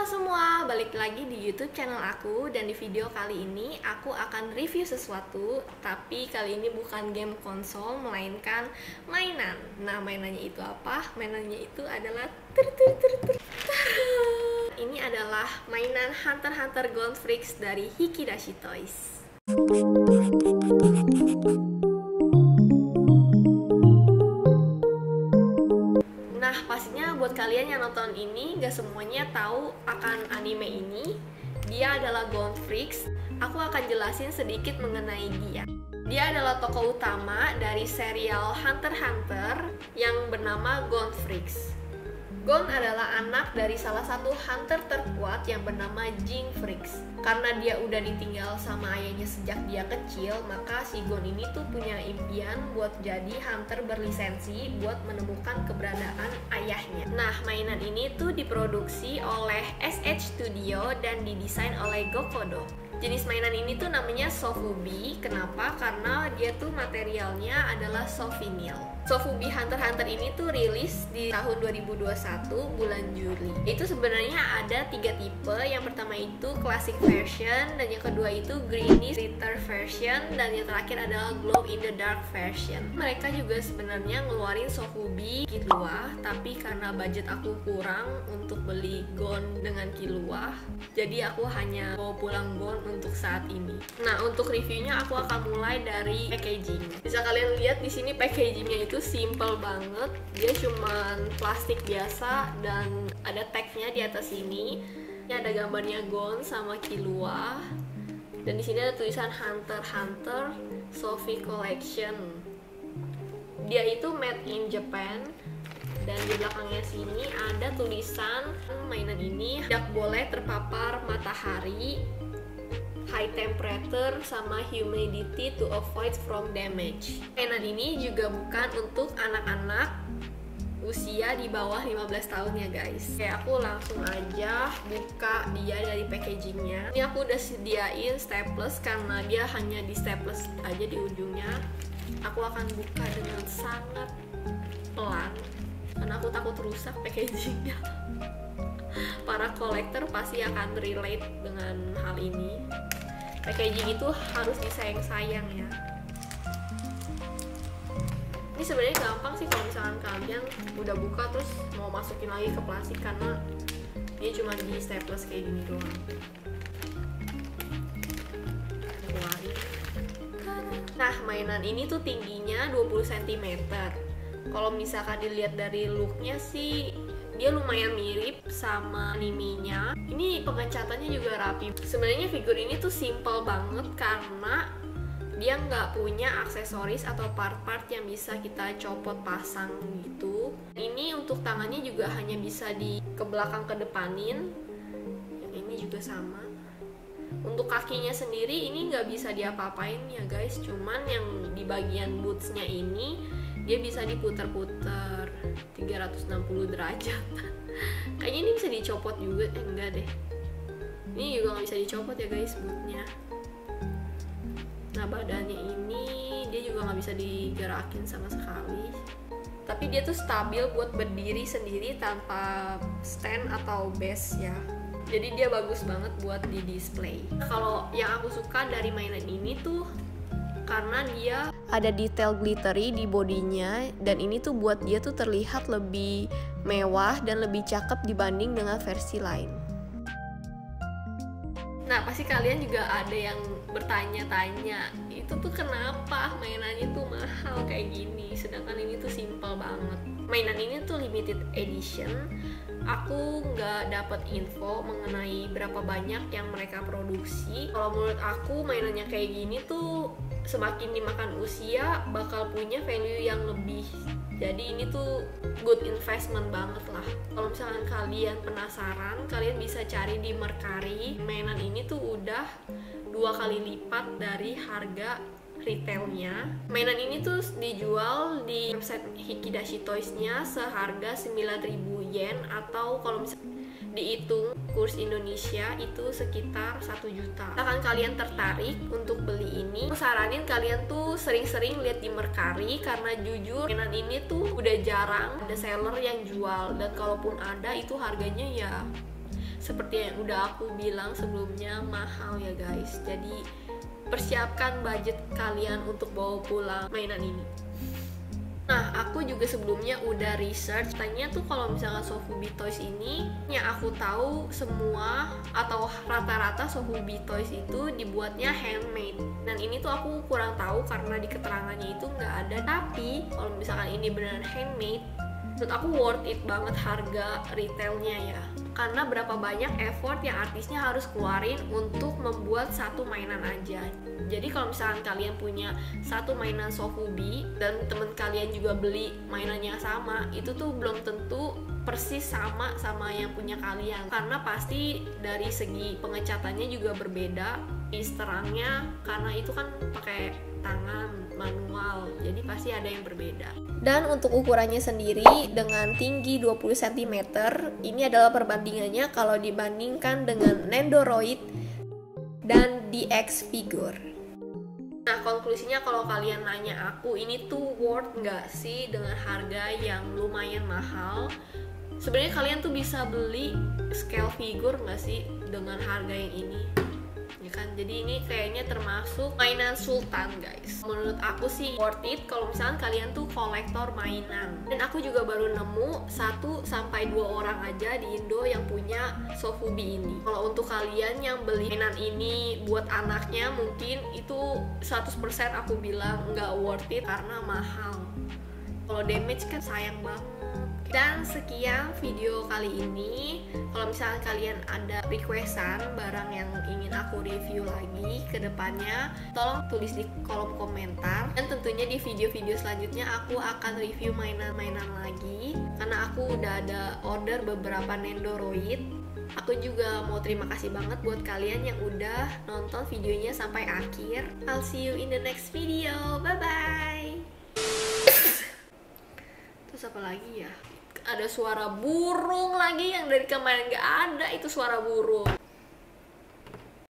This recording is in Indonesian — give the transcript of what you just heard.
Halo semua, balik lagi di YouTube channel aku. Dan di video kali ini aku akan review sesuatu, tapi kali ini bukan game konsol, melainkan mainan. Nah, mainannya itu apa? Mainannya itu adalah ini adalah mainan Hunter x Hunter Gold Freaks dari Hikidashi Toys. Nah, pastinya buat kalian yang nonton ini gak semuanya tahu akan anime ini. Dia adalah Gold Freaks. Aku akan jelasin sedikit mengenai dia. Dia adalah tokoh utama dari serial Hunter x Hunter yang bernama Gold Freaks. Gon adalah anak dari salah satu hunter terkuat yang bernama Jing Freaks. Karena dia udah ditinggal sama ayahnya sejak dia kecil, maka si Gon ini tuh punya impian buat jadi hunter berlisensi buat menemukan keberadaan ayahnya. Nah, mainan ini tuh diproduksi oleh SH Studio dan didesain oleh Gokodo. Jenis mainan ini tuh namanya Sofubi. Kenapa? Karena dia tuh materialnya adalah sofinil. Sofubi Hunter x Hunter ini tuh rilis di tahun 2021 bulan Juli. Itu sebenarnya ada 3 tipe. Yang pertama itu classic version, dan yang kedua itu greenish glitter version, dan yang terakhir adalah glow in the dark version. Mereka juga sebenarnya ngeluarin Sofubi Killua, tapi karena budget aku kurang untuk beli Gon dengan Killua, jadi aku hanya bawa pulang Gon untuk saat ini. Nah, untuk reviewnya aku akan mulai dari packaging. Bisa kalian lihat di sini packagingnya itu simple banget. Dia cuman plastik biasa dan ada tagnya di atas sini. Ini ada gambarnya Gon sama Killua. Dan di sini ada tulisan Hunter x Hunter Sophie Collection. Dia itu made in Japan. Dan di belakangnya sini ada tulisan mainan ini tidak boleh terpapar matahari, high temperature, sama humidity to avoid from damage. Mainan ini juga bukan untuk anak-anak usia di bawah 15 tahun ya guys. Oke, aku langsung aja buka dia dari packagingnya. Ini aku udah sediain staples karena dia hanya di staples aja di ujungnya. Aku akan buka dengan sangat pelan karena aku takut rusak packagingnya. Para kolektor pasti akan relate dengan hal ini. Packaging itu harus disayang-sayang ya. Ini sebenarnya gampang sih kalau misalkan kalian udah buka terus mau masukin lagi ke plastik, karena dia cuma di staples kayak gini doang. Keluarin. Nah, mainan ini tuh tingginya 20 cm. Kalau misalkan dilihat dari looknya sih dia lumayan mirip sama animenya. Ini pengecatannya juga rapi. Sebenarnya figur ini tuh simple banget karena dia nggak punya aksesoris atau part-part yang bisa kita copot pasang gitu. Ini untuk tangannya juga hanya bisa ke belakang ke depanin. Yang ini juga sama. Untuk kakinya sendiri ini nggak bisa diapa-apain ya guys. Cuman yang di bagian bootsnya ini dia bisa diputar-putar 360 derajat. Kayaknya ini bisa dicopot juga, enggak deh. Ini juga nggak bisa dicopot ya guys bootnya. Nah, badannya ini dia juga nggak bisa digerakin sama sekali. Tapi dia tuh stabil buat berdiri sendiri tanpa stand atau base ya. Jadi dia bagus banget buat di display. Kalau yang aku suka dari mainan ini tuh karena dia ada detail glittery di bodinya, dan ini tuh buat dia tuh terlihat lebih mewah dan lebih cakep dibanding dengan versi lain. Nah, pasti kalian juga ada yang bertanya-tanya, itu tuh kenapa mainannya tuh mahal kayak gini, sedangkan ini tuh simple banget. Mainan ini tuh limited edition. Aku nggak dapat info mengenai berapa banyak yang mereka produksi. Kalau menurut aku mainannya kayak gini tuh semakin dimakan usia bakal punya value yang lebih. Jadi ini tuh good investment banget lah. Kalau misalkan kalian penasaran, kalian bisa cari di Mercari. Mainan ini tuh udah 2 kali lipat dari harga retailnya. Mainan ini tuh dijual di website Hikidashi Toys-nya seharga 9.000 yen, atau kalau misalnya dihitung kurs Indonesia itu sekitar 1 juta. Misalkan kalian tertarik untuk beli ini, aku saranin kalian tuh sering-sering lihat di Mercari, karena jujur mainan ini tuh udah jarang ada seller yang jual, dan kalaupun ada itu harganya ya seperti yang udah aku bilang sebelumnya, mahal ya guys. Jadi persiapkan budget kalian untuk bawa pulang mainan ini. Nah, aku juga sebelumnya udah research, tanya tuh kalau misalkan Sofubi Toys ini, yang aku tahu semua atau rata-rata Sofubi Toys itu dibuatnya handmade. Dan ini tuh aku kurang tahu karena di keterangannya itu nggak ada. Tapi kalau misalkan ini beneran handmade, menurut aku worth it banget harga retailnya ya. Karena berapa banyak effort yang artisnya harus keluarin untuk membuat satu mainan aja. Jadi kalau misalkan kalian punya satu mainan Sofubi dan temen kalian juga beli mainannya sama, itu tuh belum tentu persis sama yang punya kalian. Karena pasti dari segi pengecatannya juga berbeda, terangnya karena itu kan pakai tangan manual, jadi pasti ada yang berbeda. Dan untuk ukurannya sendiri dengan tinggi 20 cm, ini adalah perbandingannya kalau dibandingkan dengan Nendoroid dan DX Figure. Nah, konklusinya kalau kalian nanya aku, ini tuh worth nggak sih dengan harga yang lumayan mahal? Sebenarnya kalian tuh bisa beli scale figure nggak sih dengan harga yang ini? Ya kan, jadi ini kayaknya termasuk mainan sultan guys. Menurut aku sih worth it kalau misalkan kalian tuh kolektor mainan. Dan aku juga baru nemu 1-2 orang aja di Indo yang punya Sofubi ini. Kalau untuk kalian yang beli mainan ini buat anaknya, mungkin itu 100% aku bilang nggak worth it karena mahal. Kalau damage kan sayang banget. Dan sekian video kali ini. Kalau misalnya kalian ada requestan barang yang ingin aku review lagi ke depannya, tolong tulis di kolom komentar. Dan tentunya di video-video selanjutnya aku akan review mainan-mainan lagi, karena aku udah ada order beberapa Nendoroid. Aku juga mau terima kasih banget buat kalian yang udah nonton videonya sampai akhir. I'll see you in the next video. Bye-bye. Terus apa lagi ya? Ada suara burung lagi yang dari kemarin gak ada, itu suara burung.